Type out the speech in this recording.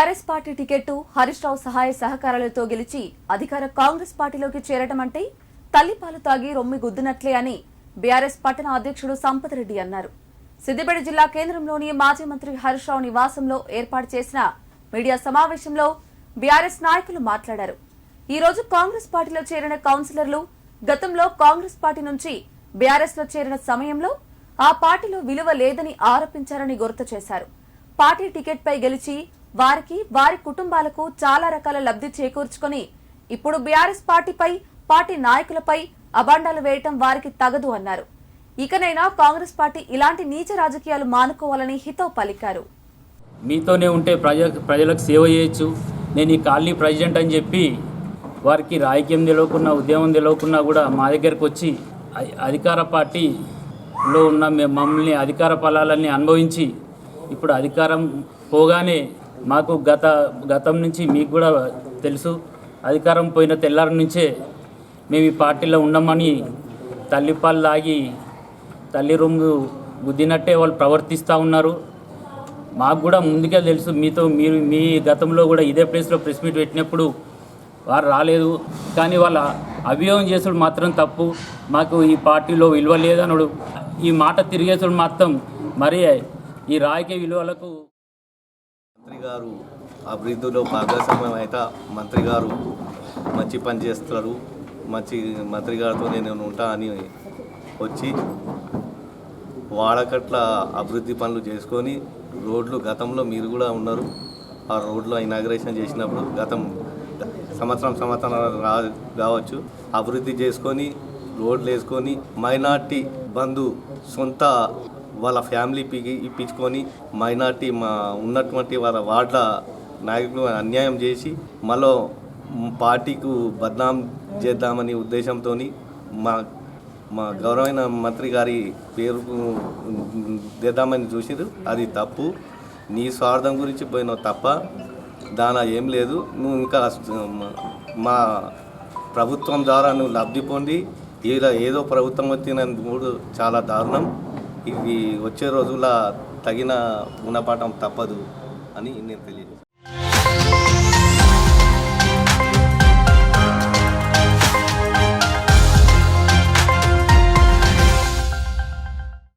BRS party ticket Harish Rao సహాయ సహకారాలతో గెలిచి అధికార కాంగ్రెస్ పార్టీలోకి చేరడం అంటే తల్లిపాలు తాగి రొమ్మి గుద్దినట్లే అని బీఆర్ఎస్ పట్టణ అధ్యక్షుడు సంపత్ రెడ్డి అన్నారు. సిద్దిపేట జిల్లా కేంద్రంలోని మాజీ మంత్రి హరీష్ రావు నివాసంలో ఏర్పాటు చేసిన మీడియా సమావేశంలో బీఆర్ఎస్ నాయకులు మాట్లాడారు. ఈ రోజు కాంగ్రెస్ పార్టీలో చేరిన కౌన్సిలర్లు గతంలో కాంగ్రెస్ పార్టీ నుంచి బీఆర్ఎస్ లో చేరిన సమయంలో ఆ పార్టీలో విలువ లేదని ఆరోపించారని గుర్తు చేశారు. పార్టీ టికెట్ పై గెలిచి వారికి వారి కుటుంబాలకు చాలా రకాల లబ్ధి చేకూర్చుకుని ఇప్పుడు బీఆర్ఎస్ పార్టీపై పార్టీ నాయకులపై అబాండాలు వేయటం వారికి తగదు అన్నారు. ఇకనైనా కాంగ్రెస్ పార్టీ ఇలాంటి నీచ రాజకీయాలు మానుకోవాలని హితవు పలికారు. మీతోనే ఉంటే ప్రజలకు సేవ చేయొచ్చు, నేను ఈ కాలనీ ప్రెసిడెంట్ అని చెప్పి వారికి రాజకీయం తెలియకున్నా ఉద్యమం తెలియకున్నా కూడా మా దగ్గరకు వచ్చి అధికార పార్టీలో ఉన్న మమ్మల్ని అధికార ఫలాలన్నీ అనుభవించి ఇప్పుడు అధికారం పోగానే మాకు గతం నుంచి మీకు కూడా తెలుసు, అధికారం పోయిన తెల్లారి నుంచే మేము ఈ పార్టీలో ఉండమని తల్లిపాలు తాగి తల్లి రొమ్ము గుద్దినట్టే వాళ్ళు ప్రవర్తిస్తూ ఉన్నారు. మాకు కూడా ముందుగా తెలుసు, మీరు మీ గతంలో కూడా ఇదే ప్లేస్లో ప్రెస్ మీట్ పెట్టినప్పుడు వారు రాలేదు, కానీ వాళ్ళ అభియోగం చేసుడు మాత్రం తప్పు, మాకు ఈ పార్టీలో విలువ లేదనుడు ఈ మాట తిరిగేసుడు మాత్రం మరి ఈ రాజకీయ విలువలకు మంత్రి గారు అభివృద్ధిలో భాగస్వామ్యం అయితే మంత్రి గారు మంచి పని చేస్తారు, మంచి మంత్రి గారితో నేను ఉంటా అని వచ్చి వాడకట్ల అభివృద్ధి పనులు చేసుకొని రోడ్లు గతంలో మీరు కూడా ఉన్నారు, ఆ రోడ్లో ఇనాగ్రేషన్ చేసినప్పుడు గతం సంవత్సరం కావచ్చు అభివృద్ధి చేసుకొని రోడ్లు వేసుకొని మైనార్టీ బంధు సొంత వాళ్ళ ఫ్యామిలీ ఇప్పించుకొని మైనార్టీ ఉన్నటువంటి వాళ్ళ వార్డుల నాయకులు అన్యాయం చేసి మళ్ళీ పార్టీకు బద్నాం చేద్దామని ఉద్దేశంతో మా గౌరవమైన మంత్రి గారి పేరుకు చేద్దామని చూసిరు. అది తప్పు, నీ స్వార్థం గురించి పోయినావు తప్ప దానా ఏం లేదు. నువ్వు ఇంకా మా ప్రభుత్వం ద్వారా నువ్వు లబ్ధి పొంది ఏదో ప్రభుత్వం వచ్చిన మూడు చాలా దారుణం. ఇది వచ్చే రోజుల తగిన గుణపాఠం తప్పదు అని నేను తెలియజేస్తాను.